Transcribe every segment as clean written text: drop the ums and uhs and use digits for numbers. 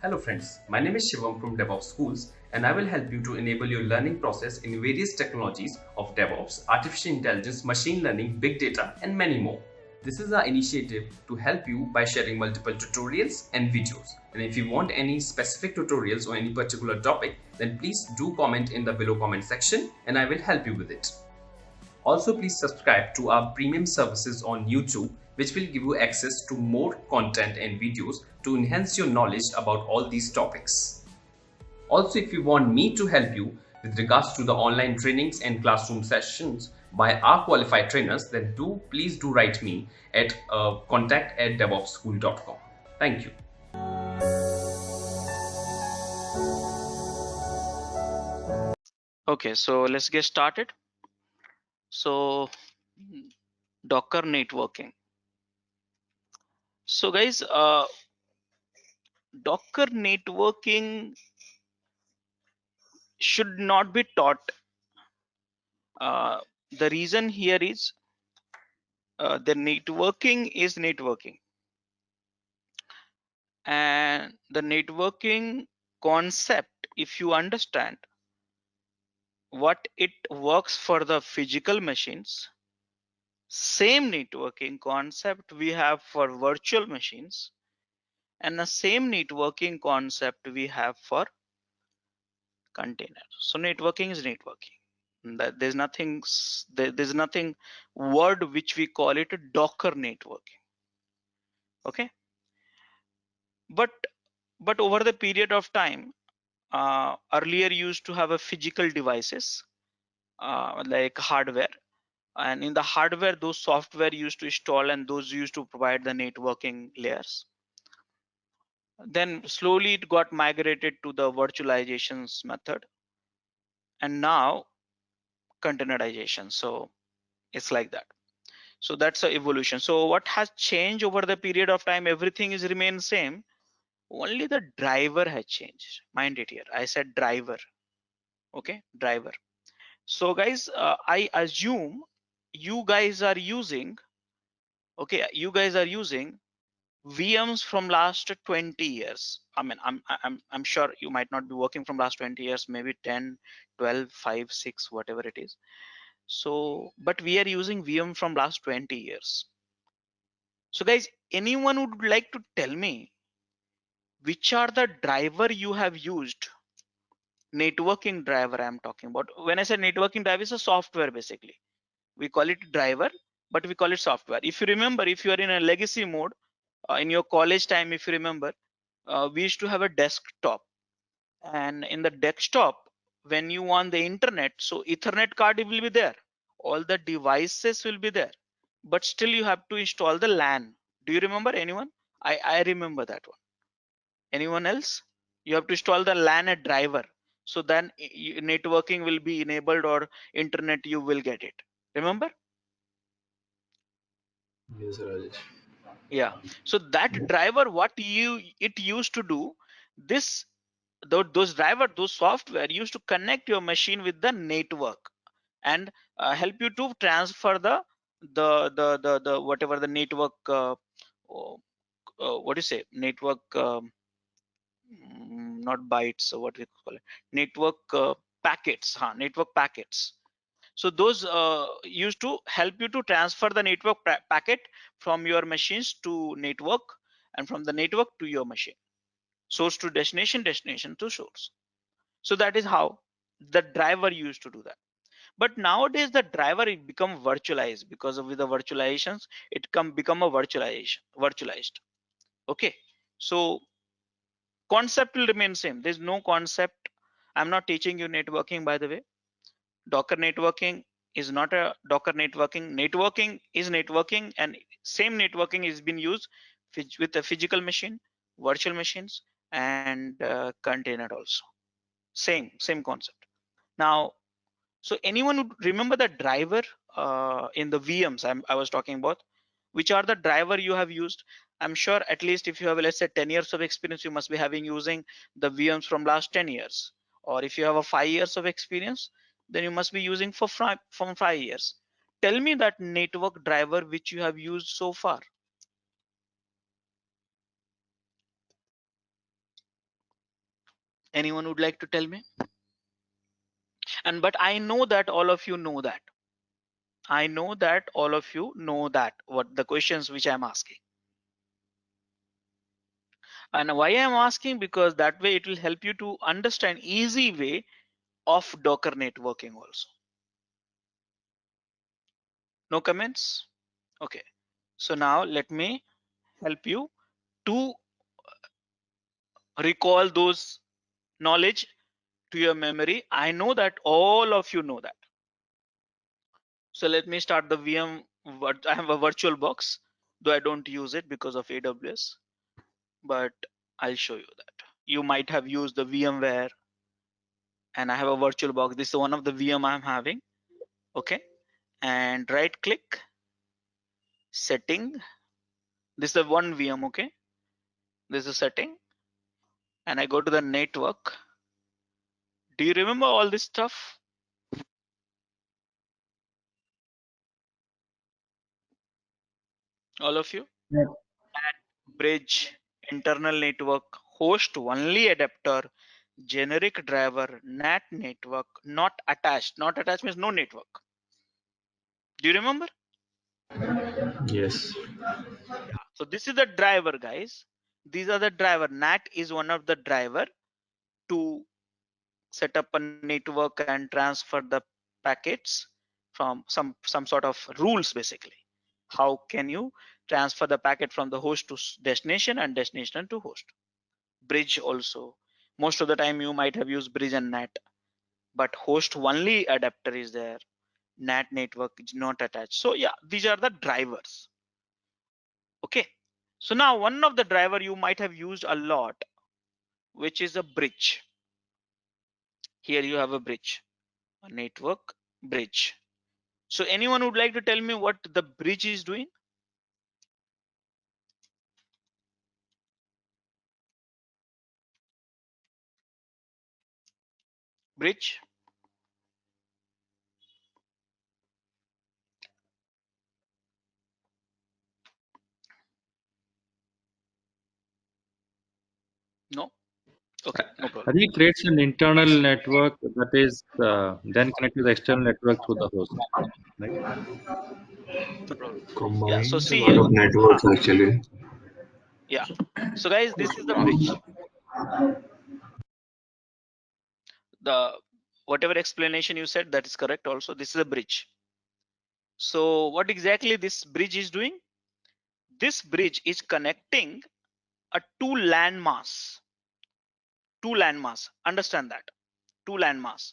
Hello friends, my name is Shivam from DevOps Schools and I will help you to enable your learning process in various technologies of DevOps, artificial intelligence, machine learning, big data and many more. This is our initiative to help you by sharing multiple tutorials and videos. And if you want any specific tutorials on any particular topic, then please do comment in the below comment section and I will help you with it. Also, please subscribe to our premium services on YouTube, which will give you access to more content and videos to enhance your knowledge about all these topics. Also, if you want me to help you with regards to the online trainings and classroom sessions by our qualified trainers, then please do write me at contact@devopsschool.com. Thank you. Okay, so let's get started. So Docker networking. So guys, Docker networking should not be taught. The reason here is the networking is networking, and the networking concept, if you understand what it works for the physical machines, same networking concept we have for virtual machines, and the same networking concept we have for container. So networking is networking. There's nothing there's nothing word which we call it a Docker networking. Okay, but over the period of time, earlier used to have a physical devices like hardware, and in the hardware those software used to install and those used to provide the networking layers. Then slowly it got migrated to the virtualizations method, and now containerization. So it's like that. So that's the evolution. So what has changed over the period of time? Everything is remained same, only the driver has changed. Mind it here, I said driver. Okay, driver. So guys, I assume you guys are using, okay, you guys are using VMs from last 20 years. I mean, I'm sure you might not be working from last 20 years, maybe 10, 12, 5, 6, whatever it is. So, but we are using VM from last 20 years. So guys, anyone would like to tell me which are the driver you have used? Networking driver I'm talking about. When I say networking driver, is a software basically. We call it driver, but we call it software. If you remember, if you are in a legacy mode, in your college time, if you remember, we used to have a desktop, and in the desktop, when you want the internet, so Ethernet card will be there, all the devices will be there, but still you have to install the LAN. Do you remember anyone? I remember that one. Anyone else? You have to install the LAN at driver, so then networking will be enabled or internet you will get it. Remember? Yes, Rajesh. Yeah. So that driver, what it used to do, this those driver, those software used to connect your machine with the network and help you to transfer the whatever the network oh, what do you say, network not bytes, so what we call it, network packets, network packets. So those used to help you to transfer the network packet from your machines to network, and from the network to your machine, source to destination, destination to source. So that is how the driver used to do that. But nowadays the driver it become virtualized, because of with the virtualizations it become a virtualized. Okay, so concept will remain same. There's no concept. I'm not teaching you networking, by the way. Docker networking is not a Docker networking. Networking is networking, and same networking is being used with a physical machine, virtual machines, and container also. Same concept. Now, so anyone would remember the driver in the VMs I was talking about? Which are the driver you have used? I'm sure at least if you have, let's say, 10 years of experience, you must be having using the VMs from last 10 years. Or if you have a 5 years of experience, then you must be using from 5 years. Tell me that network driver which you have used so far. Anyone would like to tell me? And but I know that all of you know that. I know that all of you know that what the questions which I'm asking. And why I'm asking, because that way it will help you to understand easy way of Docker networking also. No comments? Okay. So now let me help you to recall those knowledge to your memory. I know that all of you know that. So let me start the VM. I have a virtual box, though I don't use it because of AWS, but I'll show you that. You might have used the VMware, and I have a virtual box. This is one of the VM I'm having. Okay. And right click, setting. This is the one VM. Okay. This is setting. And I go to the network. Do you remember all this stuff? All of you? Yeah. Bridge, internal network, host only adapter, generic driver, NAT network, not attached. Not attached means no network. Do you remember? Yes. Yeah. So this is the driver, guys. These are the driver. NAT is one of the driver to set up a network and transfer the packets from some sort of rules basically. How can you transfer the packet from the host to destination and destination to host? Bridge also. Most of the time you might have used bridge and NAT, but host only adapter is there. NAT network is not attached. So yeah, these are the drivers. Okay. So now one of the driver you might have used a lot, which is a bridge. Here you have a bridge, a network bridge. So anyone would like to tell me what the bridge is doing? Bridge? No? Okay, no I problem. think it creates an internal network that is then connected to the external network through the host. Right? No problem. Yeah, so Combines a see lot here. of networks actually. Yeah. So guys, this is the bridge. The whatever explanation you said, that is correct also. This is a bridge. So what exactly this bridge is doing? This bridge is connecting a two landmass. Two landmass. Understand that. Two landmass.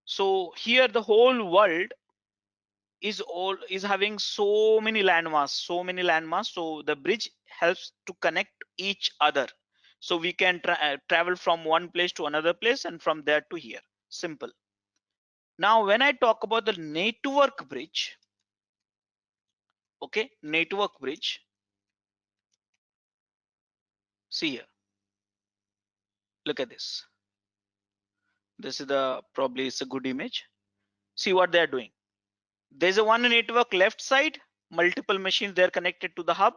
So here the whole world is having so many landmass, so the bridge helps to connect each other, so we can travel from one place to another place and from there to here. Simple. Now when I talk about the network bridge, okay, network bridge, see here, look at this. This is the probably it's a good image. See what they are doing. There's a one network left side, multiple machines, they're connected to the hub,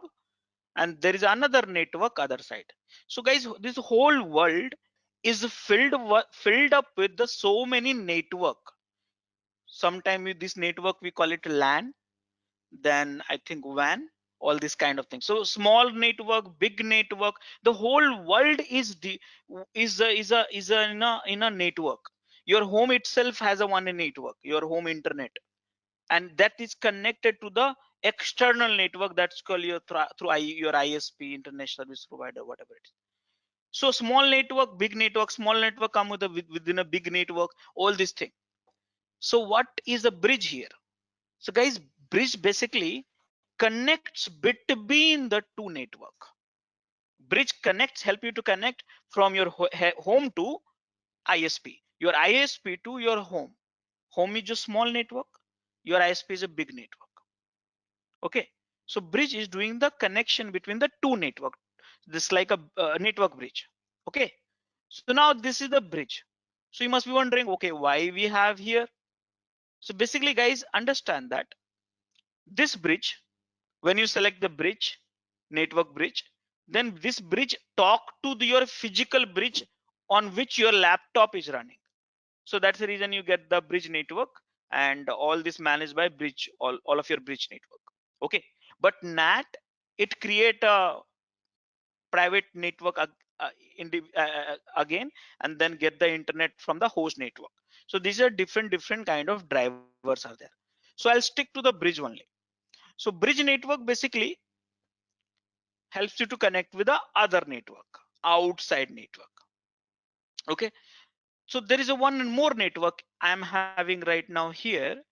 and there is another network other side. So guys, this whole world is filled up with the so many network. Sometimes with this network we call it LAN, then I think WAN, all this kind of thing. So small network, big network, the whole world is the is a in a network. Your home itself has a one network, your home internet, and that is connected to the external network that's called your your ISP, internet service provider, whatever it is. So small network, big network, small network come with within a big network, all this thing. So what is a bridge here? So guys, bridge basically connects between the two network. Bridge connects, help you to connect from your home to ISP, your ISP to your home. Home is a small network, your ISP is a big network. Okay, so bridge is doing the connection between the two network. This is like a network bridge. Okay, so now this is the bridge. So you must be wondering, okay, why we have here? So basically guys, understand that this bridge, when you select the bridge, network bridge, then this bridge talk to your physical bridge on which your laptop is running. So that's the reason you get the bridge network, and all this managed by bridge, all of your bridge network. Okay, but NAT, it create a private network again, and then get the internet from the host network. So these are different kind of drivers are there. So I'll stick to the bridge only. So bridge network basically helps you to connect with the other network, outside network. Okay, so there is a one more network I'm having right now here,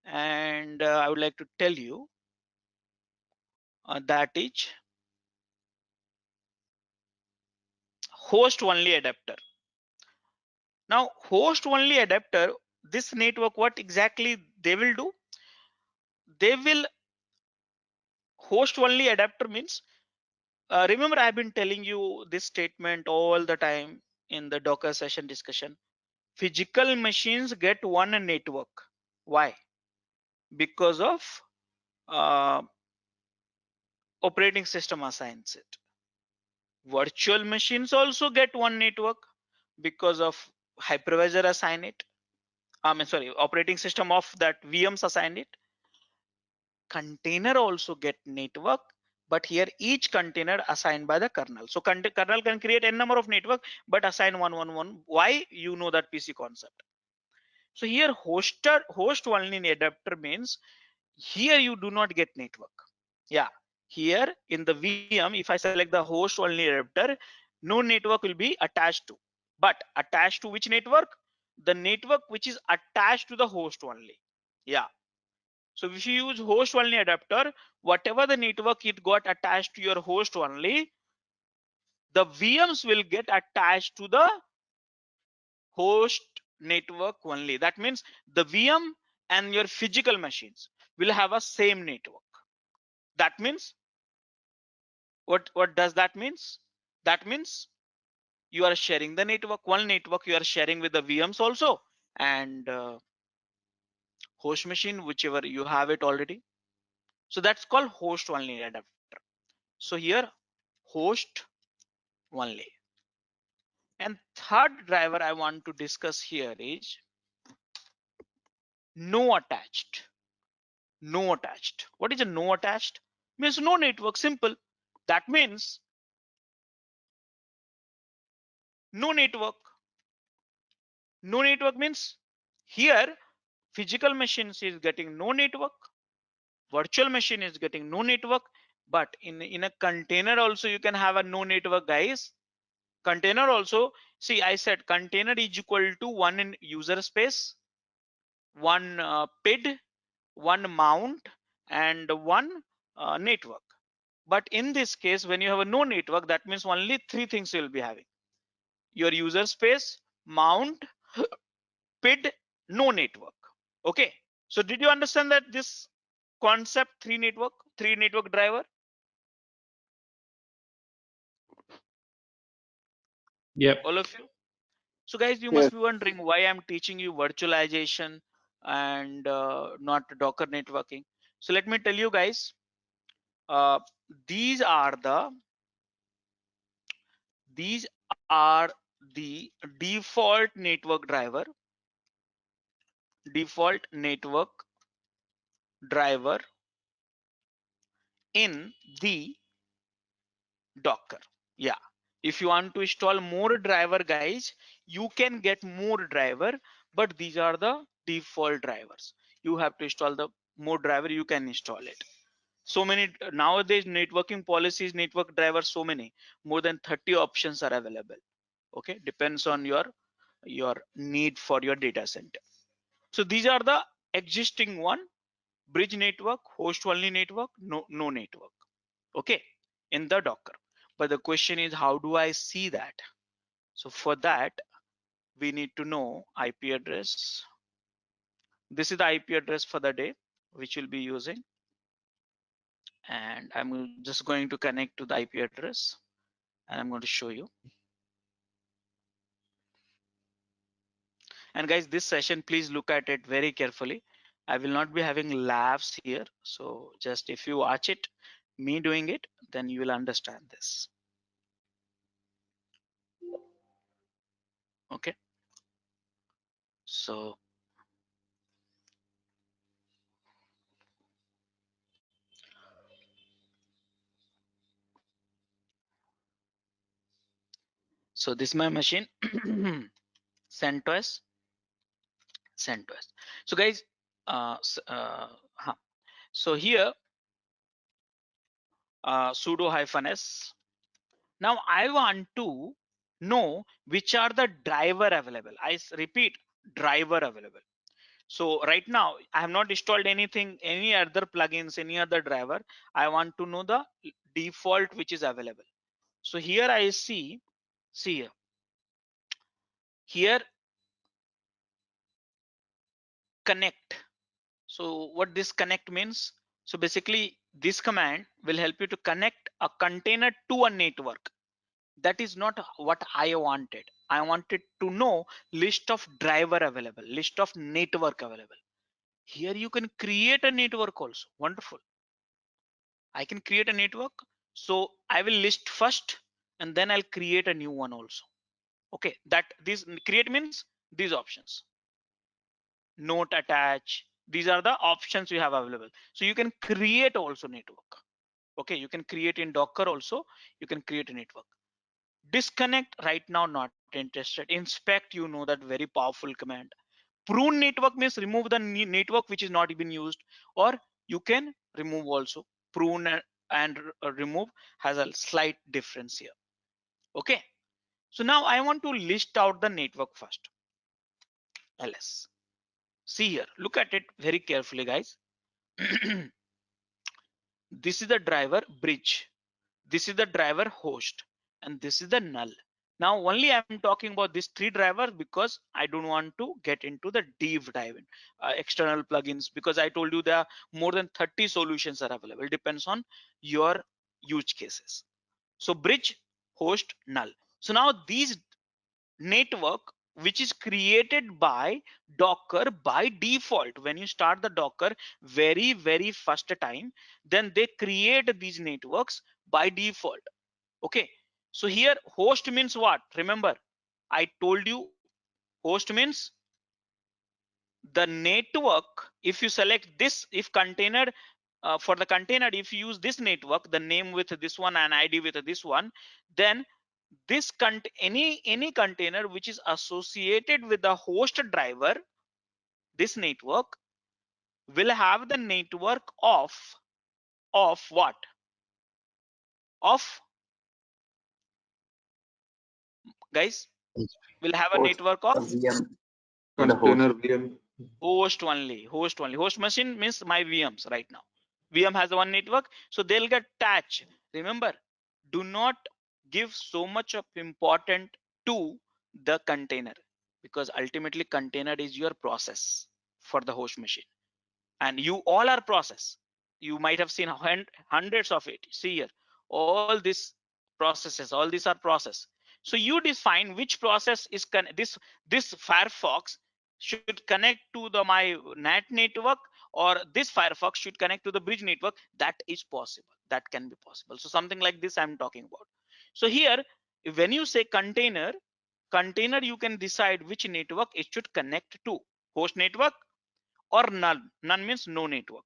and I would like to tell you that is host only adapter. Now host only adapter, this network, what exactly they will do, they will host only adapter means, remember I've been telling you this statement all the time in the Docker session discussion. Physical machines get one network. Why? Because of uh, operating system assigns it. Virtual machines also get one network because of hypervisor assign it. I mean, sorry, operating system of that VMs assign it. Container also get network, but here each container assigned by the kernel. So kernel can create n number of network, but assign one. Why? You know that PC concept. So here host only adapter means here you do not get network. Yeah, here in the VM, if I select the host only adapter, no network will be attached to. But attached to which network? The network which is attached to the host only. Yeah. So if you use host only adapter, whatever the network it got attached to your host only, the VMs will get attached to the host network only. That means the VM and your physical machines will have a same network. That means what does that means? That means you are sharing the network, one network you are sharing with the VMs also, and host machine, whichever you have it already. So that's called host only adapter. So here host only. And third driver I want to discuss here is no attached. No attached. What is a no attached? Means no network, simple. That means no network. No network means here physical machines is getting no network, virtual machine is getting no network, but in a container also you can have a no network, guys. Container also, see, I said container is equal to one in user space, one PID, one mount, and one network. But in this case, when you have a no network, that means only three things you will be having: your user space, mount, PID, no network. Okay, so did you understand that this concept, three network driver? Yep. All of you? So guys, you Yes. must be wondering why I'm teaching you virtualization and not Docker networking. So let me tell you guys, uh, these are the these are the default network driver in the Docker. Yeah, if you want to install more driver, guys, you can get more driver, but these are the default drivers. You have to install the more driver, you can install it. So many nowadays networking policies, network drivers, so many, more than 30 options are available. Okay, depends on your need for your data center. So these are the existing one: bridge network, host only network, no network. Okay, in the Docker. But the question is, how do I see that? So for that, we need to know IP address. This is the IP address for the day which we'll be using, and I'm just going to connect to the IP address, and I'm going to show you. And guys, this session, please look at it very carefully. I will not be having laughs here, so just if you watch it, me doing it, then you will understand this. Okay, so this is my machine. CentOS. So guys, so here sudo -s. Now I want to know which are the driver available. Repeat, driver available. So right now I have not installed anything, any other plugins, any other driver. I want to know the default which is available. So here I see here connect. So what this connect means, so basically this command will help you to connect a container to a network. That is not what I wanted. I wanted to know list of driver available, list of network available. Here you can create a network also. Wonderful. I can create a network. So I will list first and then I'll create a new one also. Okay, that this create means these options. Note attach. These are the options you have available. So you can create also network. Okay, you can create in Docker also. You can create a network. Disconnect right now, not interested. Inspect, you know that very powerful command. Prune network means remove the network which is not even used, or you can remove also. Prune and remove has a slight difference here. Okay, so now I want to list out the network first. ls, see here, look at it very carefully guys. This is the driver bridge, this is the driver host, and this is the null. Now only I'm talking about these three drivers because I don't want to get into the deep dive in external plugins, because I told you there are more than 30 solutions are available, depends on your use cases. So bridge, host, null. So now these network which is created by Docker by default, when you start the Docker very first time, then they create these networks by default. Okay, so here host means what? Remember I told you host means the network. If you select this, if container, for the container, if you use this network, the name with this one and ID with this one, then this any container which is associated with the host driver, this network will have the network of what? Of, guys, will have a Host, network of a VM, and a host. Container VM. host only. Host machine means my VMs right now. VM has one network, so they'll get attached. Remember, do not give so much of important to the container, because ultimately container is your process for the host machine, and you all are process. You might have seen hundreds of it. See here, all these processes, all these are process. So you define which process is this Firefox should connect to the my NAT network, or this Firefox should connect to the bridge network. That is possible, that can be possible. So something like this I'm talking about. So here when you say container, you can decide which network it should connect to, host network or none. None means no network.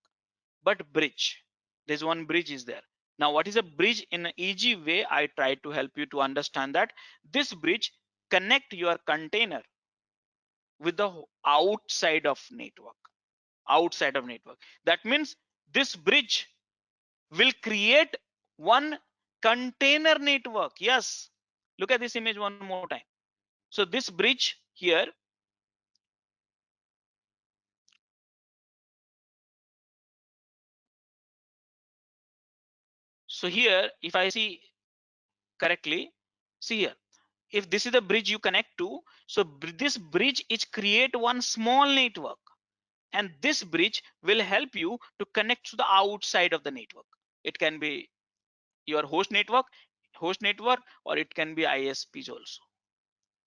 But bridge, there's one bridge is there. Now what is a bridge? In an easy way I try to help you to understand that this bridge connect your container with the outside of network. Outside of network, that means this bridge will create one container network. Yes, look at this image one more time. So this bridge here, so here if I see correctly, see here, if this is the bridge you connect to, so this bridge is create one small network, and this bridge will help you to connect to the outside of the network. It can be your host network, or it can be ISPs also.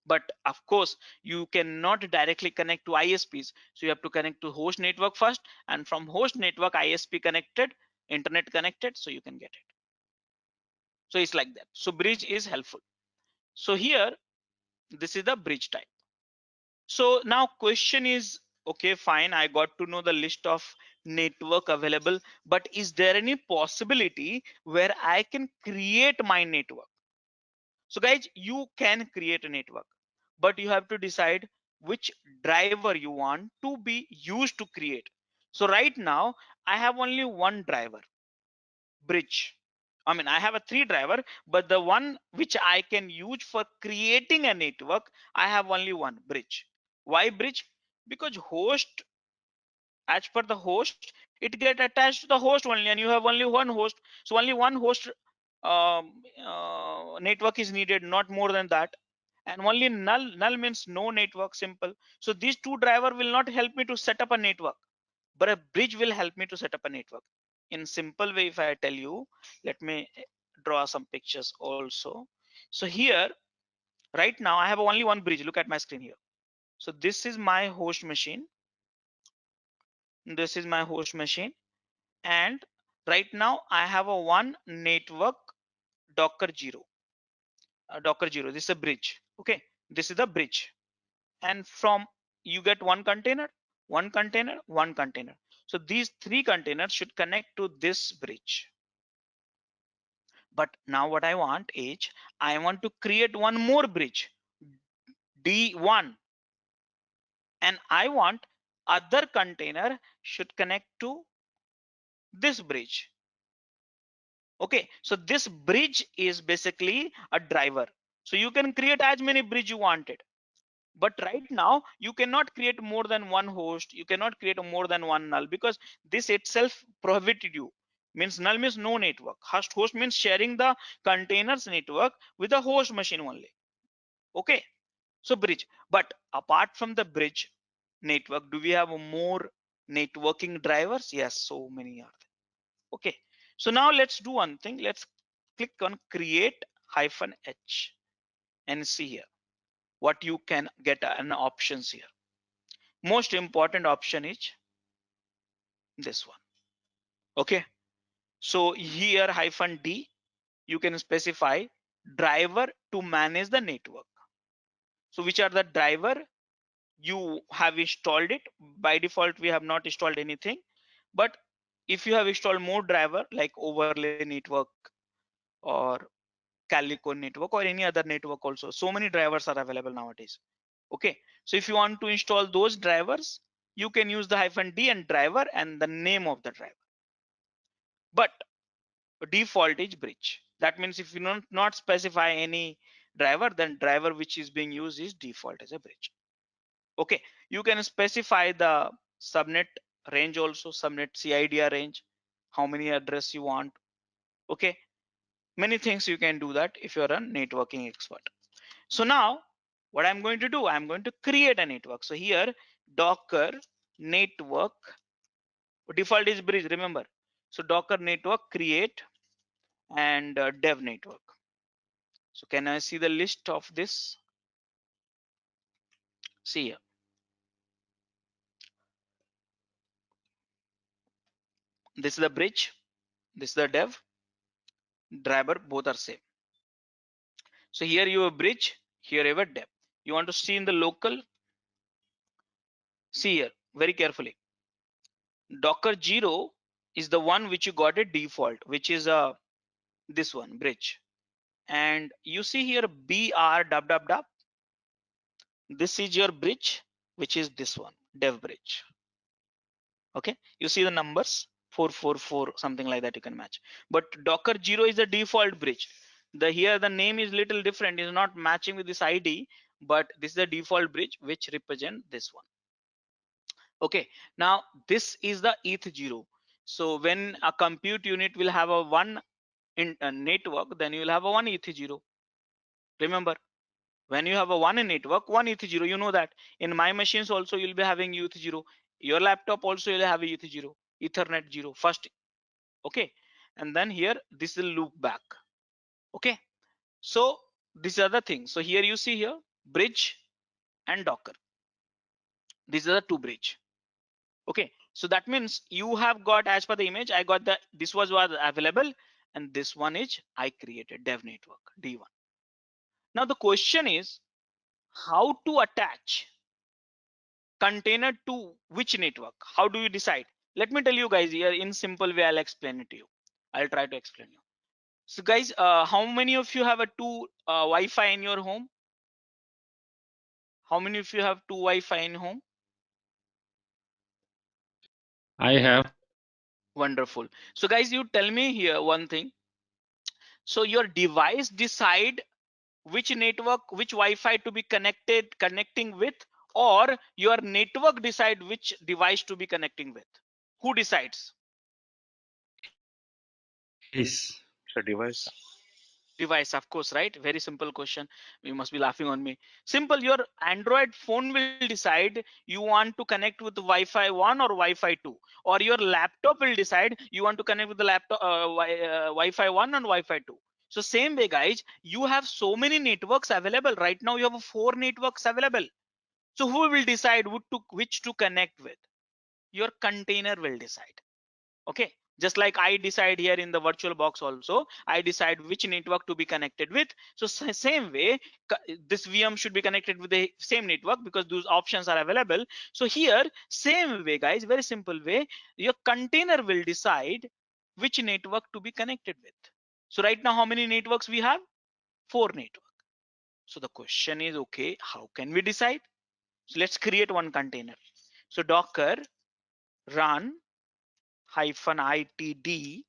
But of course you cannot directly connect to ISPs, so you have to connect to host network first, and from host network ISP connected, internet connected, so you can get it. So it's like that. So bridge is helpful. So here this is the bridge type. So now question is, okay, fine, I got to know the list of network available, but is there any possibility where I can create my network? So guys, you can create a network, but you have to decide which driver you want to be used to create. So right now I have only one driver, bridge. I mean, I have a three driver, but the one which I can use for creating a network, I have only one, bridge. Why bridge? Because host, as per the host, it get attached to the host only, and you have only one host. So only one host network is needed, not more than that. And only null means no network, simple. So these two driver will not help me to set up a network, but a bridge will help me to set up a network. In simple way, if I tell you, let me draw some pictures also. So here, right now I have only one bridge. Look at my screen here. So this is my host machine. This is my host machine. And right now I have a one network, docker 0, docker 0. This is a bridge. Okay, this is the bridge. And from, you get one container, one container, one container. So these three containers should connect to this bridge. But now what I want is, I want to create one more bridge, D1, and I want other container should connect to this bridge. Okay, so this bridge is basically a driver. So you can create as many bridge you wanted. But right now you cannot create more than one host, you cannot create more than one null, because this itself prohibited you. Means null means no network, host means sharing the containers network with the host machine only. Okay, so bridge. But apart from the bridge network, do we have more networking drivers? Yes, so many are there. Okay, so now let's do one thing. Let's click on create -h and see here what you can get an options here. Most important option is this one. Okay, so here -d, you can specify driver to manage the network. So which are the driver you have installed it? By default we have not installed anything, but if you have installed more driver like overlay network or Calico network or any other network also, so many drivers are available nowadays. Okay, so if you want to install those drivers, you can use the -d and driver and the name of the driver. But default is bridge. That means if you not specify any driver, then driver which is being used is default as a bridge. Okay, you can specify the subnet range also, subnet CIDR range, how many address you want. Okay, many things you can do that if you're a networking expert. So now what I'm going to do, I'm going to create a network. So here docker network, default is bridge, remember. So docker network create and dev network. So can I see the list of this? See here. This is the bridge, this is the dev, driver, both are same. So here you have a bridge, here you have a dev. You want to see in the local, see here very carefully. Docker 0 is the one which you got a default, which is this one, bridge. And you see here br. This is your bridge, which is this one, dev bridge. Okay, you see the numbers 444 something like that, you can match. But docker 0 is the default bridge. The here the name is little different, is not matching with this ID, but this is the default bridge which represent this one. Okay, now this is the eth0. So when a compute unit will have a one in a network, then you will have a one eth0. Remember, when you have a one in network, one eth0, you know that. In my machines also you'll be having eth0. Your laptop also you'll have a eth0, ethernet 0 first. Okay, and then here this will loop back. Okay, so these are the things. So here you see here bridge and docker, these are the two bridge. Okay, so that means you have got, as per the image, I got the, this was available, and this one is I created dev network D1. Now the question is how to attach container to which network? How do you decide? Let me tell you guys here in simple way. I'll explain it to you. I'll try to explain you. So guys, how many of you have a two Wi-Fi in your home? How many of you have two Wi-Fi in home? I have. Wonderful. So guys, you tell me here one thing. So your device decide which network, which Wi-Fi to be connecting with, or your network decide which device to be connecting with? Who decides? Yes. It's a device. Device, of course, right? Very simple question. You must be laughing on me. Simple. Your Android phone will decide you want to connect with Wi-Fi 1 or Wi-Fi 2, or your laptop will decide you want to connect with the laptop Wi-Fi 1 and Wi-Fi 2. So same way, guys, you have so many networks available right now. You have 4 networks available. So who will decide which to connect with? Your container will decide. Okay, just like I decide here in the virtual box also, I decide which network to be connected with. So same way, this VM should be connected with the same network because those options are available. So here, same way, guys, very simple way, your container will decide which network to be connected with. So right now, how many networks we have? 4 networks. So the question is, okay, how can we decide? So let's create one container. So Docker run -itd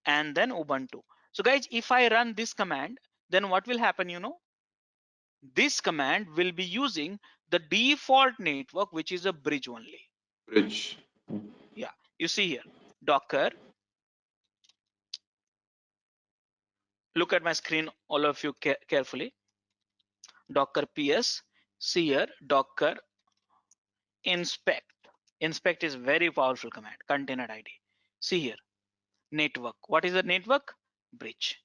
and then Ubuntu. So guys, if I run this command, then what will happen? This command will be using the default network, which is a bridge only. Bridge. Yeah, you see here, Docker. Look at my screen, all of you carefully. Docker ps. See here, Docker inspect. Inspect is very powerful command. Container ID. See here, network. What is the network? Bridge.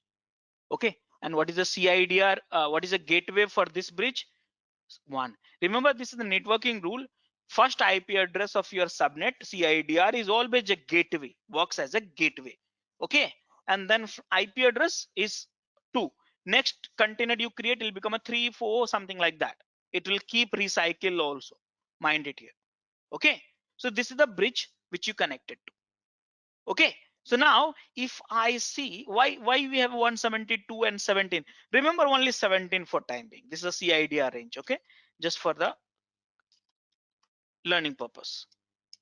Okay, and what is the CIDR? What is the gateway for this bridge? 1. Remember, this is the networking rule. First IP address of your subnet CIDR is always a gateway, works as a gateway. Okay, and then IP address is 2. Next container you create will become a 3, 4, something like that. It will keep recycle also. Mind it here. Okay, so this is the bridge which you connected to. Okay, so now if I see why we have 172 and 17, remember only 17 for time being. This is a CIDR range. Okay, just for the learning purpose.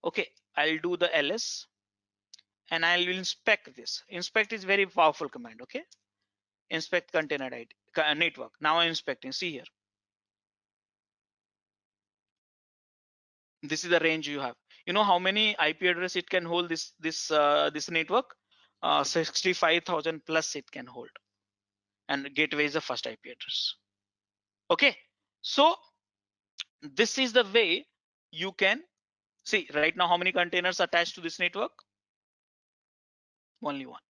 Okay, I'll do the ls and I will inspect this. Inspect is very powerful command. Okay, inspect container ID network. Now I'm inspecting. See here, this is the range you have. You know how many IP address it can hold? This network, 65,000 plus it can hold, and gateway is the first IP address. Okay, so this is the way you can see right now how many containers attached to this network. Only one.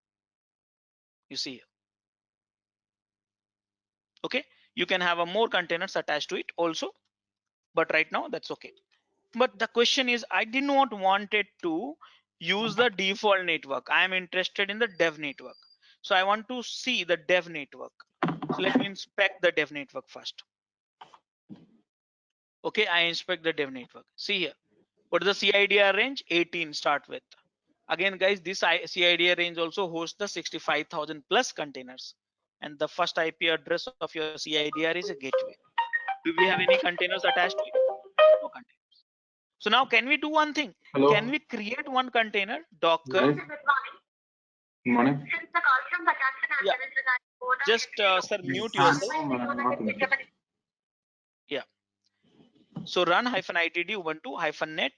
You see here. Okay, you can have a more containers attached to it also, but right now that's okay. But the question is, I did not want it to use the default network. I am interested in the dev network. So I want to see the dev network. So let me inspect the dev network first. Okay, I inspect the dev network. See here, what is the CIDR range? 18 start with. Again, guys, this CIDR range also hosts the 65,000 plus containers. And the first IP address of your CIDR is a gateway. Do we have any containers attached to it? No containers. So now can we do one thing? Hello. Can we create one container, Docker? Yes. Good morning. Yeah. Just sir, mute yourself. Yeah. So run -itd ubuntu -net.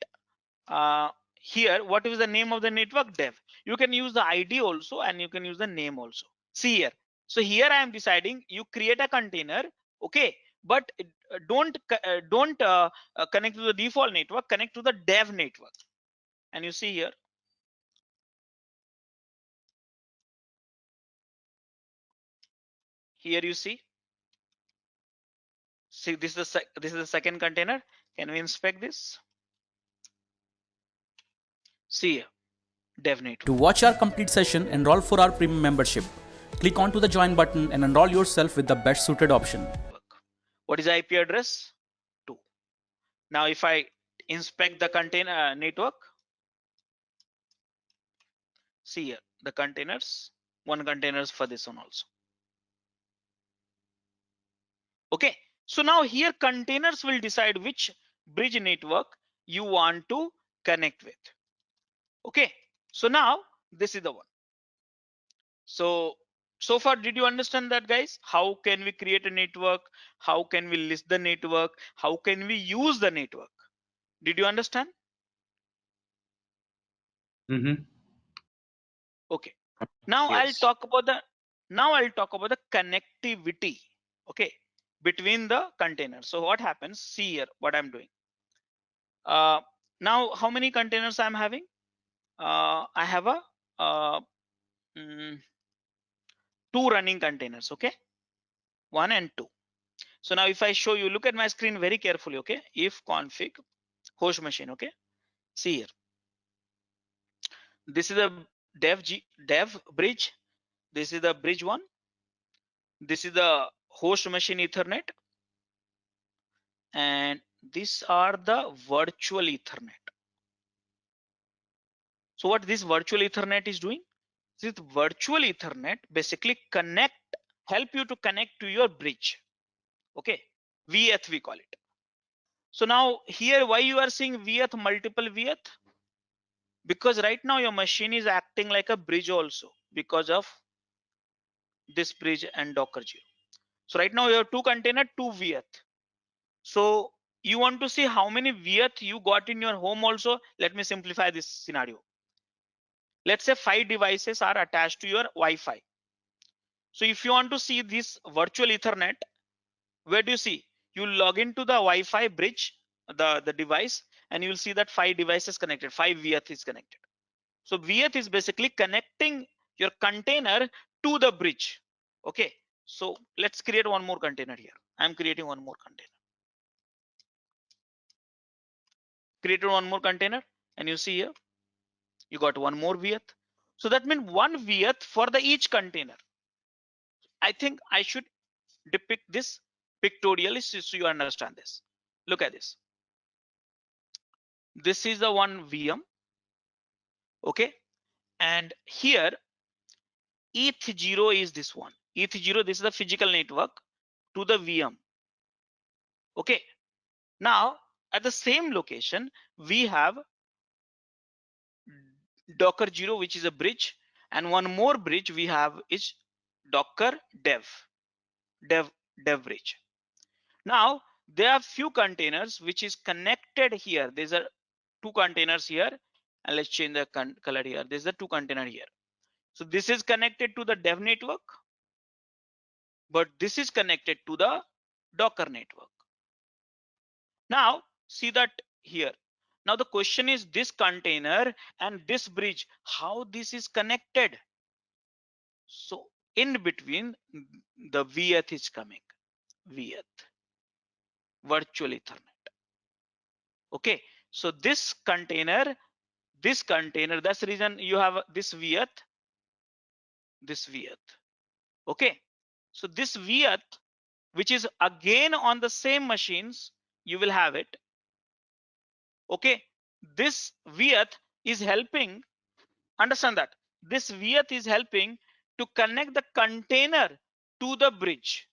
Here, what is the name of the network? Dev. You can use the ID also and you can use the name also. See here. So here I am deciding you create a container, okay, but don't connect to the default network, connect to the dev network. And you see here, you see this is the second container. Can we inspect this? See here, dev network. To watch our complete session, enroll for our premium membership. Click onto the join button and enroll yourself with the best suited option. What is the IP address? 2. Now if I Inspect the container network. See here the containers, one containers for this one also. Okay, so now here containers will decide which bridge network you want to connect with. Okay, so now this is the one. So far, did you understand that, guys? How can we create a network? How can we list the network? How can we use the network? Did you understand? Mm-hmm. Okay. Now I'll Yes. talk about the connectivity. Okay, between the containers. So what happens? See here what I'm doing. Now how many containers I'm having? I have a mm, two running containers. Okay, 1 and 2. So now if I show you, look at my screen very carefully. Okay, if config host machine. Okay, see here. This is a dev bridge. This is the bridge one. This is the host machine Ethernet, and these are the virtual Ethernet. So what this virtual Ethernet is doing? This virtual Ethernet basically help you to connect to your bridge. Okay, VETH we call it. So now here, why you are seeing VETH, multiple VETH? Because right now your machine is acting like a bridge also because of this bridge and Docker 0. So right now you have two container, two VETH. So you want to see how many VETH you got in your home also. Let me simplify this scenario. Let's say 5 devices are attached to your Wi-Fi. So if you want to see this virtual Ethernet, where do you see? You log into the Wi-Fi bridge, the device, and you will see that 5 devices connected, 5 VETH is connected. So VETH is basically connecting your container to the bridge. Okay, so let's create one more container here. I'm creating one more container. Created one more container, and you see here, you got one more VETH. So that means one VETH for the each container. I think I should depict this pictorially so you understand this. Look at this. This is the one VM. Okay, and here ETH0 is this one. ETH0, this is the physical network to the VM. Okay, now at the same location we have Docker 0, which is a bridge, and one more bridge we have is Docker dev bridge. Now there are few containers which is connected here. There's a two containers here, and let's change the color here. There's a two container here. So this is connected to the dev network, but this is connected to the Docker network. Now see that here. Now the question is this container and this bridge, how this is connected? So in between the VETH is coming, VETH, virtual Ethernet. Okay, so this container, that's the reason you have this VETH, this VETH. Okay, so this VETH, which is again on the same machines, you will have it. Okay, this VETH is helping, understand that this VETH is helping to connect the container to the bridge.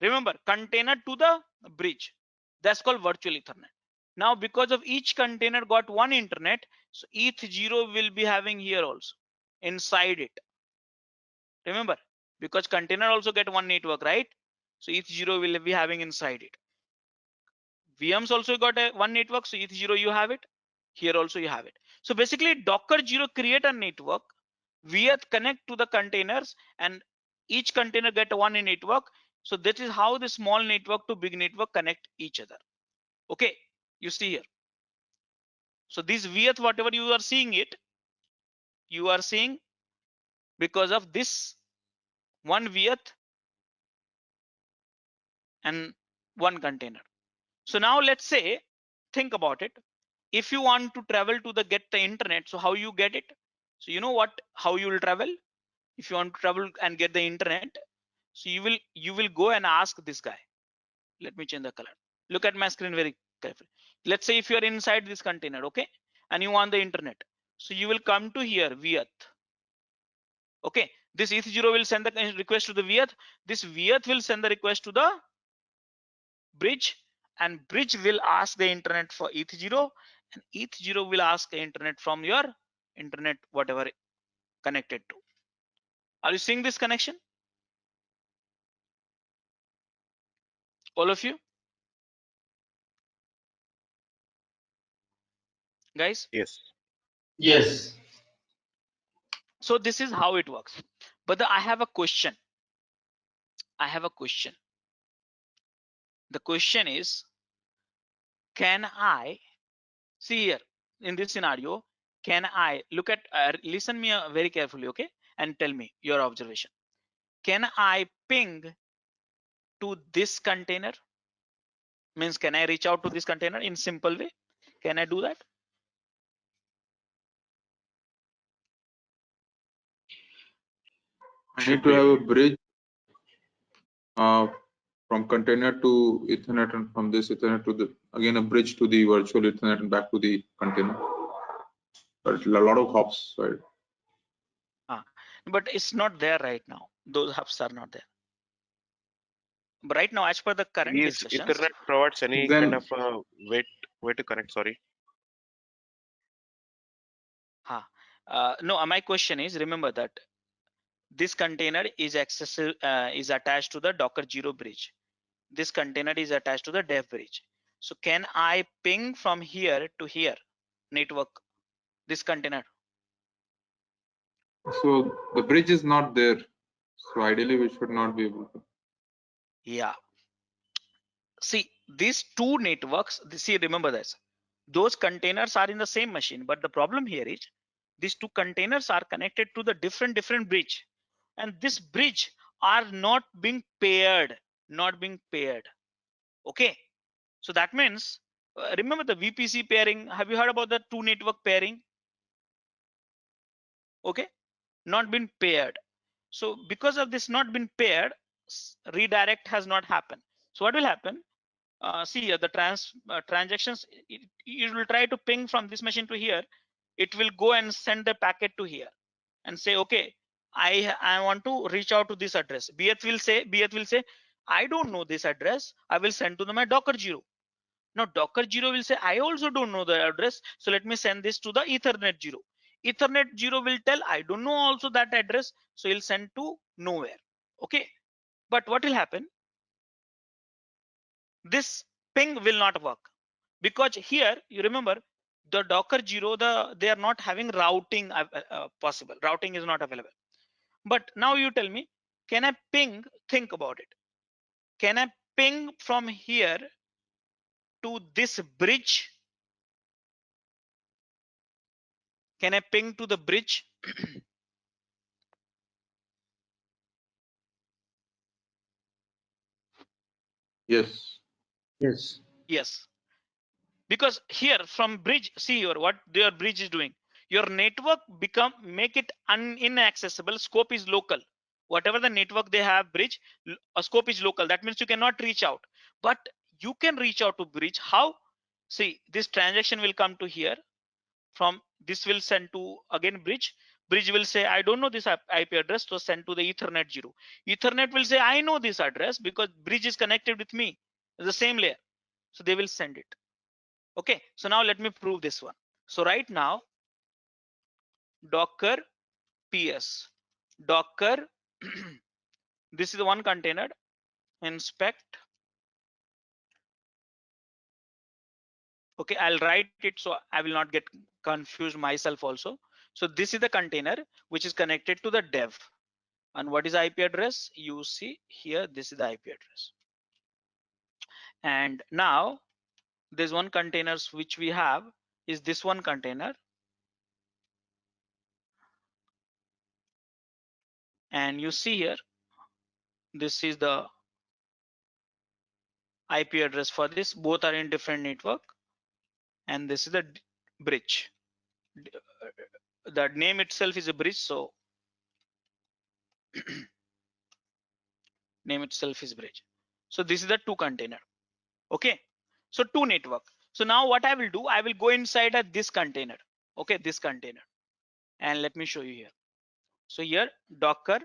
Remember, container to the bridge, that's called virtual Ethernet. Now because of each container got one internet, so ETH0 will be having here also inside it. Remember, because container also get one network, right? So ETH0 will be having inside it. VMs also got one network, so ETH0 you have it. Here also you have it. So basically Docker 0 create a network, VETH connect to the containers, and each container get one network. So that is how the small network to big network connect each other. Okay, you see here. So this VETH, whatever you are seeing it, you are seeing because of this one VETH and one container. So now let's say, think about it. If you want to travel to the get the internet, so how you get it? So you know what, how you will travel? If you want to travel and get the internet, so you will go and ask this guy. Let me change the color. Look at my screen very carefully. Let's say if you are inside this container, okay, and you want the internet, so you will come to here vth. Okay, this eth0 will send the request to the vth. This vth will send the request to the bridge, and bridge will ask the internet for eth0, and eth0 will ask the internet from your internet whatever connected to. Are you seeing this connection, all of you guys? Yes. Yes. So this is how it works. But I have a question. I have a question. The question is, can I see here in this scenario, can I look at listen me very carefully, okay, and tell me your observation. Can I ping to this container? Means can I reach out to this container in simple way? Can I do that? I need to have a bridge from container to Ethernet, and from this Ethernet to the again a bridge to the virtual Ethernet and back to the container. But a lot of hops, right? But it's not there right now. Those hubs are not there. But right now, as per the current Is discussions, Ethernet provides any Then kind of way to connect? Sorry. no, my question is, remember that this container is accessible, is attached to the Docker 0 bridge. This container is attached to the dev bridge. So can I ping from here to here network this container? so the bridge is not there. So ideally we should not be able to. Yeah. See, these two networks, see, remember this. Those containers are in the same machine, but the problem here is these two containers are connected to the different bridge, and this bridge are not being paired, not being paired. Okay, so that means remember the VPC pairing. Have you heard about the two network pairing? Okay, not been paired. So because of this not been paired, redirect has not happened. So what will happen? See the transactions, it will try to ping from this machine to here. It will go and send the packet to here and say, okay, I want to reach out to this address. Bth will say, I don't know this address. I will send to my Docker 0. Now Docker 0 will say, I also don't know the address. So let me send this to the Ethernet 0. Ethernet 0 will tell, I don't know also that address. So he'll send to nowhere. Okay. But what will happen? This ping will not work, because here you remember the Docker 0, they are not having routing possible. Routing is not available. But now you tell me, can I ping? Think about it. Can I ping from here to this bridge? Can I ping to the bridge? Yes. Yes. Yes. Because here from bridge, see what your bridge is doing. Your network make it inaccessible. Scope is local. Whatever the network they have bridge, a scope is local. That means you cannot reach out. But you can reach out to bridge. How? See, this transaction will come to here. From this will send to again bridge. Bridge will say, I don't know this IP address, so send to the Ethernet 0. Ethernet will say, I know this address because bridge is connected with me, the same layer. So they will send it. Okay, so now let me prove this one. So right now, Docker PS, Docker, this is the one container, inspect. Okay, I'll write it so I will not get confused myself also. So this is the container which is connected to the dev. And what is IP address? You see here, this is the IP address. And now there's one containers which we have is this one container. And you see here, this is the IP address for this. Both are in different network. And this is the bridge. The name itself is a bridge, so name itself is bridge. So this is the two container. Okay, So two network. So now what I will do, I will go inside this container. Okay, this container, and let me show you here. So here Docker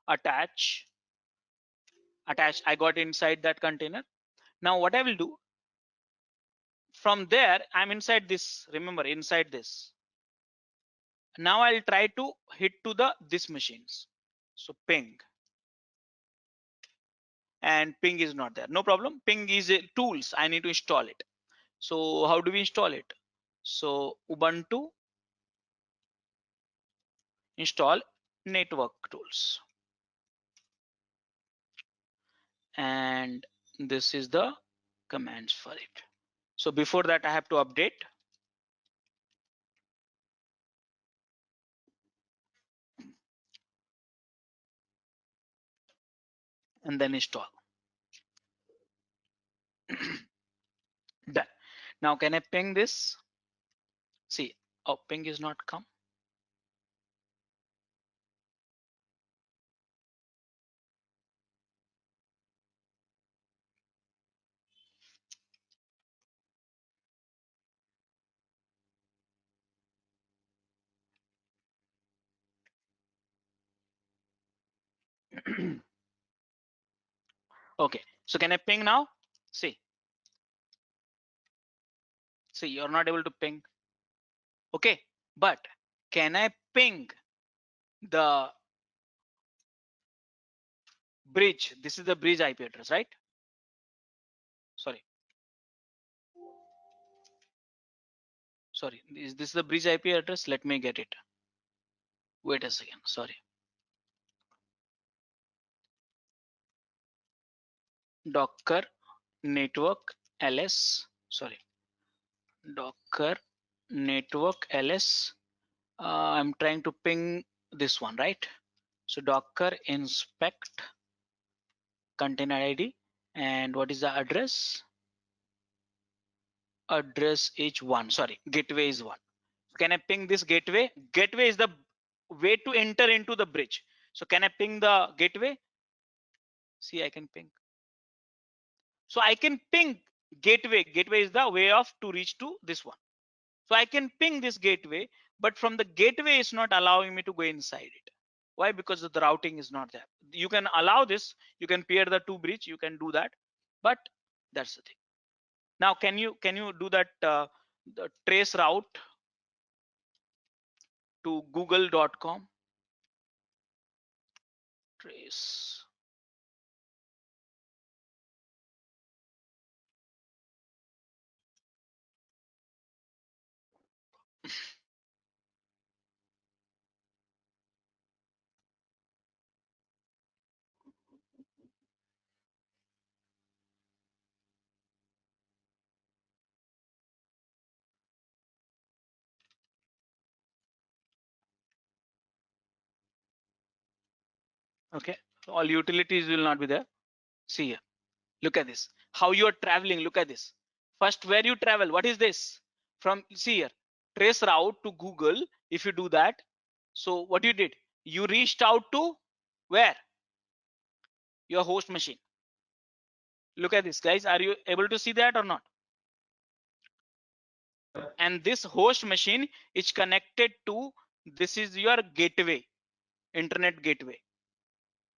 attach. I got inside that container. Now what I will do, from there I'm inside this, remember inside this. Now I'll try to hit to this machines. So ping, and ping is not there. No problem. Ping is a tools. I need to install it. So how do we install it? So Ubuntu install network tools, and this is the commands for it. So before that I have to update, and then install. Done. Now can I ping this? See, oh, ping is not come. Okay, so can I ping now? See, you're not able to ping. Okay, but can I ping the bridge? This is the bridge IP address, right? Sorry, is this the bridge IP address? Let me get it. Wait a second, sorry. Docker network ls, sorry, Docker network ls. I'm trying to ping this one, right? So Docker inspect container ID, and what is the address? Address is 1, sorry, gateway is 1. Can I ping this gateway? Gateway is the way to enter into the bridge. So can I ping the gateway? See, I can ping. So I can ping gateway. Gateway is the way of to reach to this one. So I can ping this gateway, but from the gateway it's not allowing me to go inside it. Why? Because the routing is not there. You can allow this, you can pair the two bridge, you can do that, but that's the thing. Now can you do that the trace route to google.com? Trace. Okay, all utilities will not be there. See here, look at this, how you are traveling. Look at this. First, where you travel, what is this? From, see here, trace route to Google. If you do that, so what you did, you reached out to where? Your host machine. Look at this, guys. Are you able to see that or not? And this host machine is connected to, this is your gateway, internet gateway,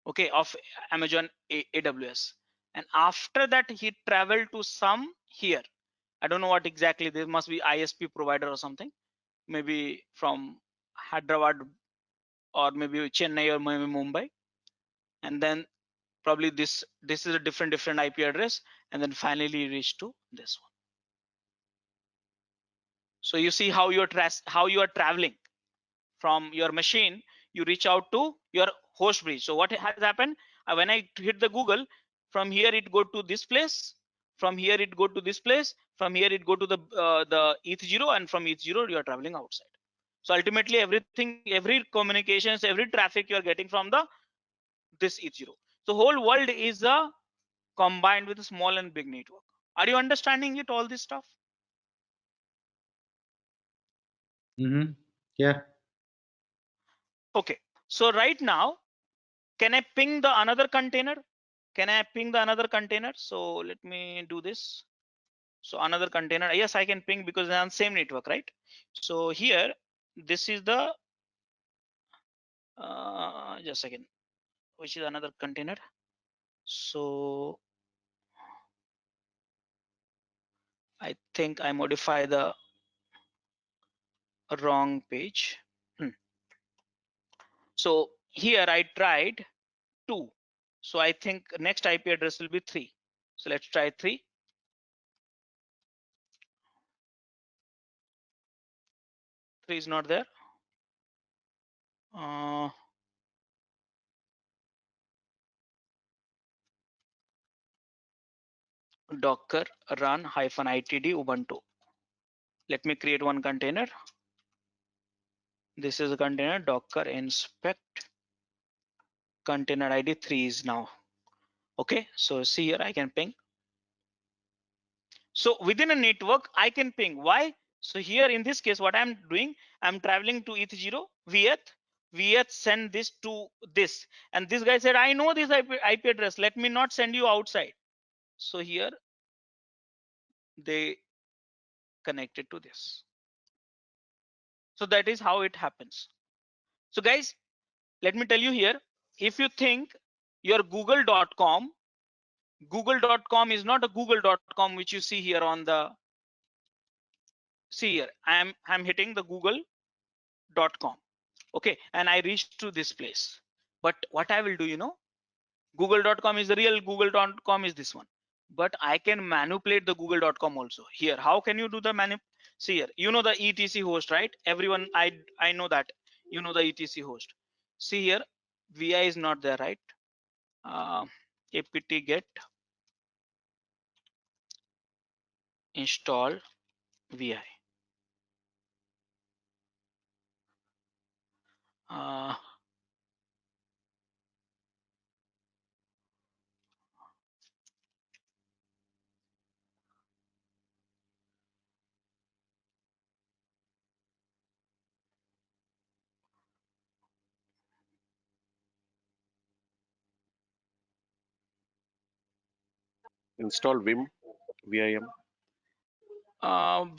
okay, of Amazon AWS. And after that he traveled to some here, I don't know what exactly, there must be ISP provider or something, maybe from Hyderabad or maybe Chennai or maybe Mumbai, and then probably this is a different IP address, and then finally reach to this one. So you see how you are traveling from your machine, you reach out to your host bridge. So what has happened, when I hit the Google, from here it go to this place, from here it go to this place, from here it go to the ETH0, and from ETH0 you are traveling outside. So ultimately everything, every communications, every traffic you are getting from this ETH0. So whole world is combined with a small and big network. Are you understanding it, all this stuff? Mm-hmm. Yeah. Okay, so right now, can I ping the another container? can I ping the another container? So let me do this. So another container, yes, I can ping because they're on same network, right? So here, this is the, just a second, which is another container. So I think I modify the wrong page. So here I tried 2. So I think next IP address will be 3. So let's try 3. Three is not there. Docker run -itd ubuntu. Let me create one container. This is a container, docker inspect container ID 3 is now. Okay, so see here I can ping. So within a network I can ping. Why? So here in this case what I'm doing, I'm traveling to ETH0 veth send this to this, and this guy said I know this IP address, let me not send you outside. So here they connected to this. So that is how it happens. So guys, let me tell you here, if you think your google.com is not a google.com which you see here on the, see here I'm hitting the google.com, okay, and I reached to this place. But what I will do, google.com is the real, google.com is this one, but I can manipulate the google.com also. Here how can you do the see here, the etc host, right? Everyone, I know that the etc host. See here, vi is not there, right? apt get install vi. Install Vim.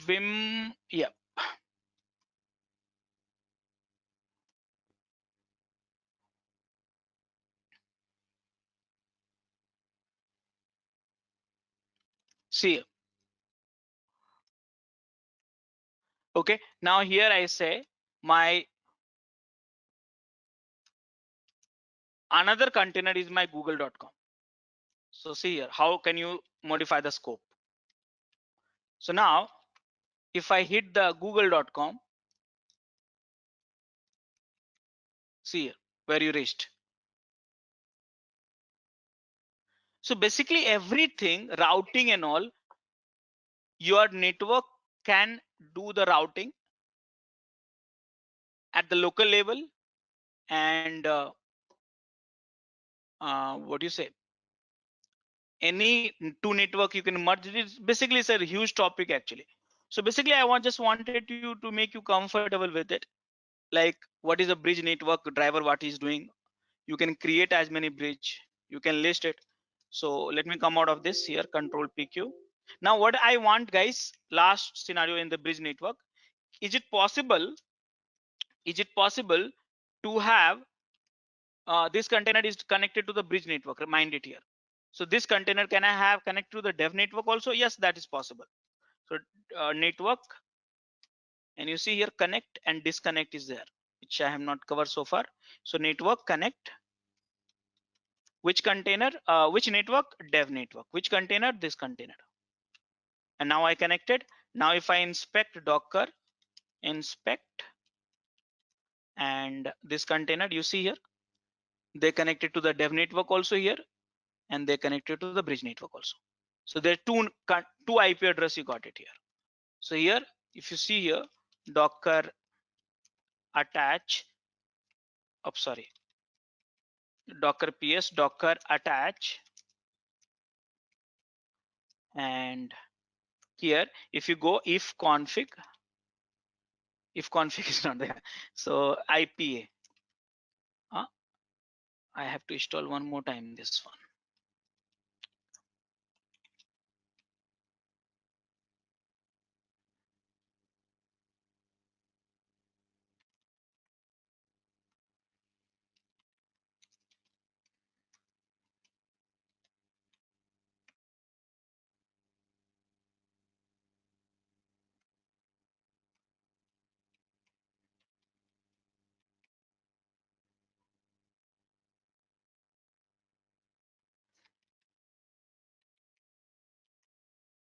Vim, yeah. See, okay, now here I say my another container is my google.com. So see here, how can you modify the scope? So now if I hit the google.com, see here where you reached. So basically everything, routing and all, your network can do the routing at the local level, and what do you say, any two network you can merge it. Basically it's a huge topic actually. So basically I just wanted you to make you comfortable with it, like what is a bridge network driver, what is doing. You can create as many bridge, you can list it. So let me come out of this here, control PQ. Now what I want, guys, last scenario in the bridge network, is it possible to have this container is connected to the bridge network? Remind it here. So this container, can I have connect to the dev network also? Yes, that is possible. So network, and you see here connect and disconnect is there, which I have not covered so far. So network connect, which container, which network, dev network, which container, this container. And now I connected. Now if I inspect docker inspect and this container, you see here they connected to the dev network also here, and they connected to the bridge network also. So there are two IP address, you got it here. So here if you see here, docker attach, sorry, docker ps docker attach, and here if you go if config is not there, so IPA, I have to install one more time this one.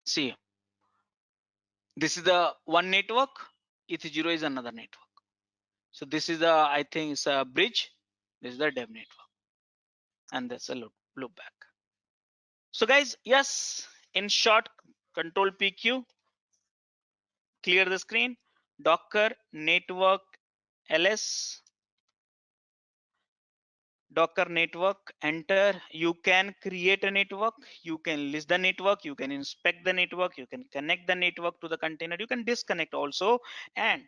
See, this is the one network, ETH0 is another network. So this is the, I think it's a bridge, this is the dev network, and that's a loop back. So guys, yes, in short, control PQ, clear the screen, Docker network ls, Docker network, enter. You can create a network, you can list the network, you can inspect the network, you can connect the network to the container, you can disconnect also, and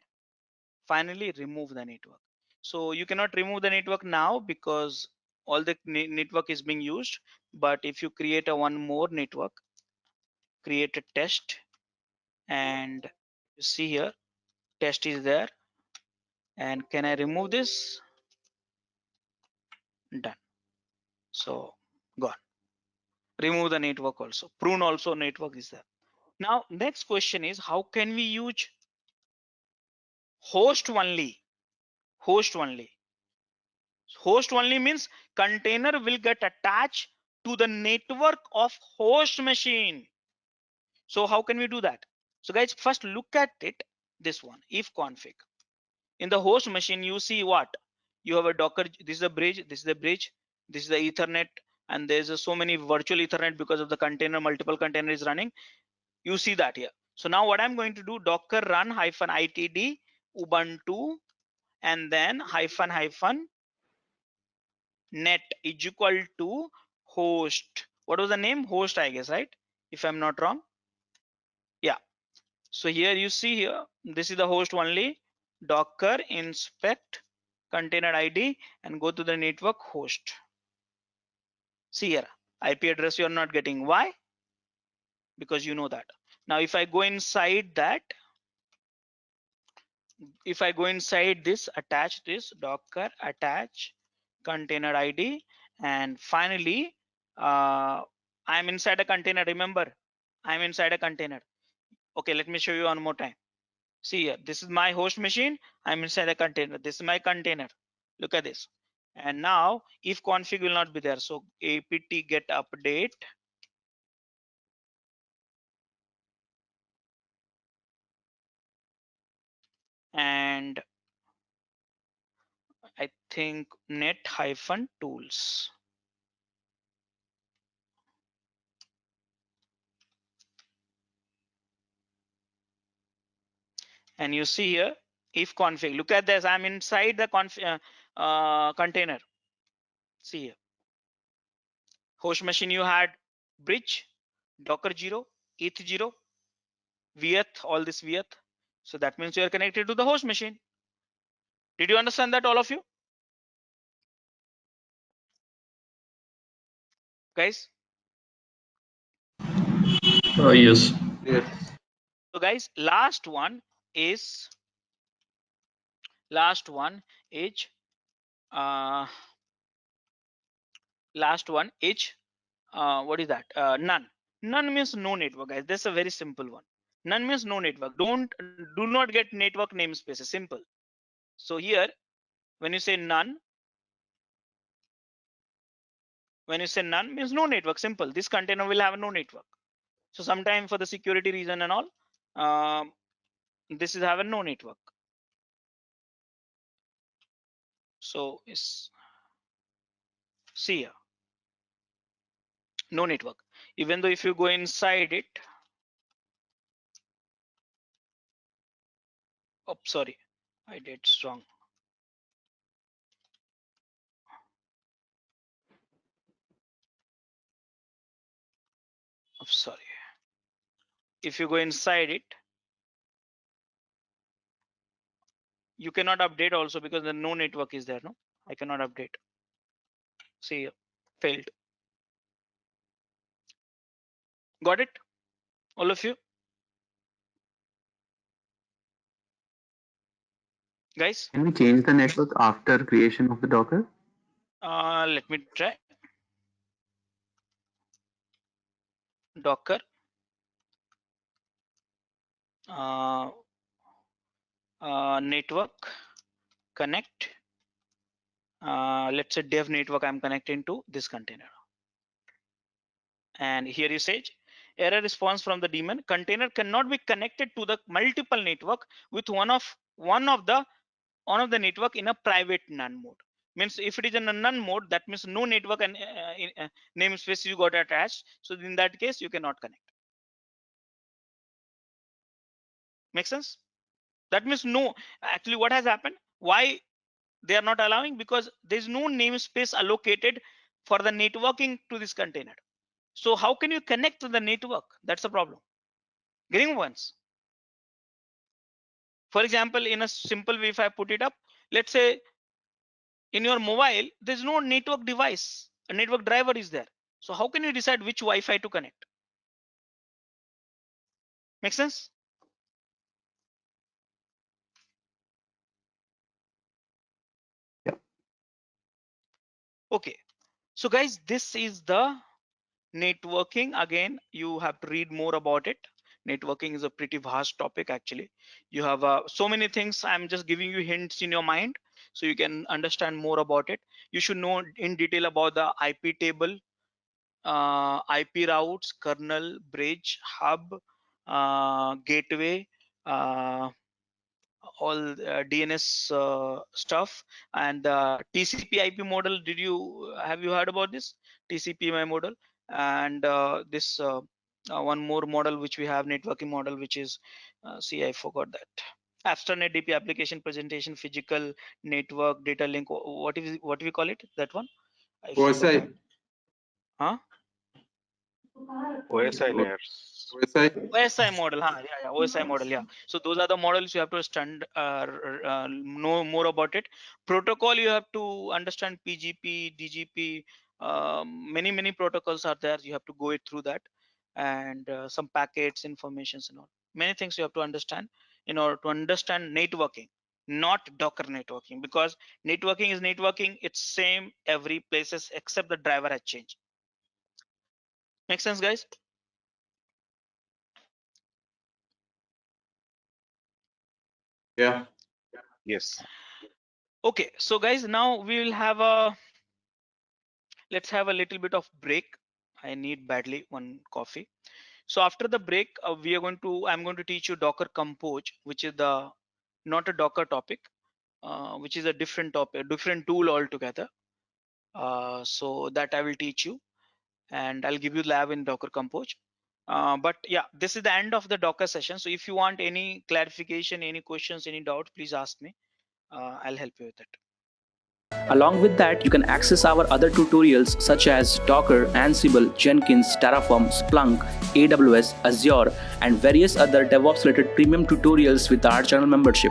finally remove the network. So you cannot remove the network now because all the network is being used, but if you create a one more network, create a test, and you see here test is there, and can I remove this? Done. So gone. Remove the network also, prune also, network is there. Now next question is, how can we use host only? Host only. Host only means container will get attached to the network of host machine. So how can we do that? So guys, first look at it, this one, if config. In the host machine, you see what? You have a Docker, this is a bridge, this is the bridge, this is the Ethernet, and there's so many virtual Ethernet because of the container, multiple container is running. You see that here. So now what I'm going to do, Docker run -itd Ubuntu, and then --net is equal to host. What was the name? Host, I guess, right? If I'm not wrong. Yeah. So here you see here, this is the host only, Docker inspect container ID and go to the network host. See here, IP address you're not getting. Why? Because you know that. Now if I go inside that, if I go inside this, attach this, Docker attach container ID, and finally I'm inside a container. Remember, I'm inside a container. Okay, let me show you one more time. See here, this is my host machine, I'm inside a container, this is my container. Look at this. And now if config will not be there, so apt get update, and I think net hyphen tools, and you see here if config, look at this, I'm inside the container. See here, host machine you had bridge, Docker 0, ETH 0, vth, all this vth, so that means you are connected to the host machine. Did you understand that, all of you guys? Yes. Yes. So guys, last one is uh, what is that? None. None means no network, guys. That's a very simple one. None means no network. Do not get network namespaces. Simple. So here, when you say none, means no network. Simple. This container will have no network. So sometime for the security reason and all, this is have a no network. So it's, see here, no network. Even though if you go inside it, oh sorry, I did wrong. Oh, sorry. If you go inside it, you cannot update also because the no network is there. No, I cannot update. See here, failed. Got it, all of you guys? Can we change the network after creation of the Docker? Let me try. Docker network connect. Let's say dev network I'm connecting to this container, and here you say error response from the daemon. Container cannot be connected to the multiple network with one of the network in a private none mode. Means if it is in a none mode, that means no network and namespace you got attached. So in that case, you cannot connect. Make sense? That means no. Actually, what has happened? Why they are not allowing? Because there is no namespace allocated for the networking to this container. So how can you connect to the network? That's the problem. Getting once. For example, in a simple way, if I put it up, let's say in your mobile, there's no network device. A network driver is there. So how can you decide which Wi-Fi to connect? Make sense? Yeah. Okay. So guys, this is the networking. Again, you have to read more about it. Networking is a pretty vast topic. Actually, you have so many things. I'm just giving you hints in your mind so you can understand more about it. You should know in detail about the IP table, IP routes, kernel, bridge, hub, gateway, all DNS stuff, and TCP IP model. Have you heard about this TCP IP model? And this one more model which we have, networking model, which is see, I forgot that. Abstranet DP, application presentation, physical network, data link. What do we call it? That one? I forgot OSI. that. Huh? OSI layers. OSI. OSI model, yeah, OSI model, yeah. So those are the models you have to know more about it. Protocol, you have to understand PGP, DGP, many protocols are there. You have to go it through that, and some packets, informations, and all. Many things you have to understand in order to understand networking, not Docker networking, because networking is networking. It's same every places except the driver has changed. Make sense, guys? Yeah. Yes. Okay, so guys, now we will have let's have a little bit of break. I need badly one coffee. So after the break, I'm going to teach you Docker Compose, which is not a Docker topic, which is a different topic, different tool altogether. So that I will teach you, and I'll give you lab in Docker Compose. But yeah, this is the end of the Docker session. So if you want any clarification, any questions, any doubt, please ask me. I'll help you with it. Along with that, you can access our other tutorials such as Docker, Ansible, Jenkins, Terraform, Splunk, AWS, Azure, and various other DevOps related premium tutorials with our channel membership.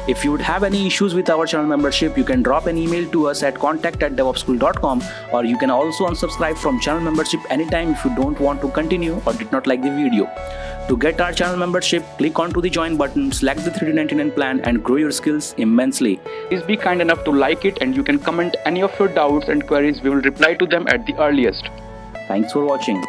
If you would have any issues with our channel membership, you can drop an email to us at contact@devopsschool.com, or you can also unsubscribe from channel membership anytime if you don't want to continue or did not like the video. To get our channel membership, click onto the join button, select the $399 plan, and grow your skills immensely. Please be kind enough to like it, and you can comment any of your doubts and queries. We will reply to them at the earliest. Thanks for watching.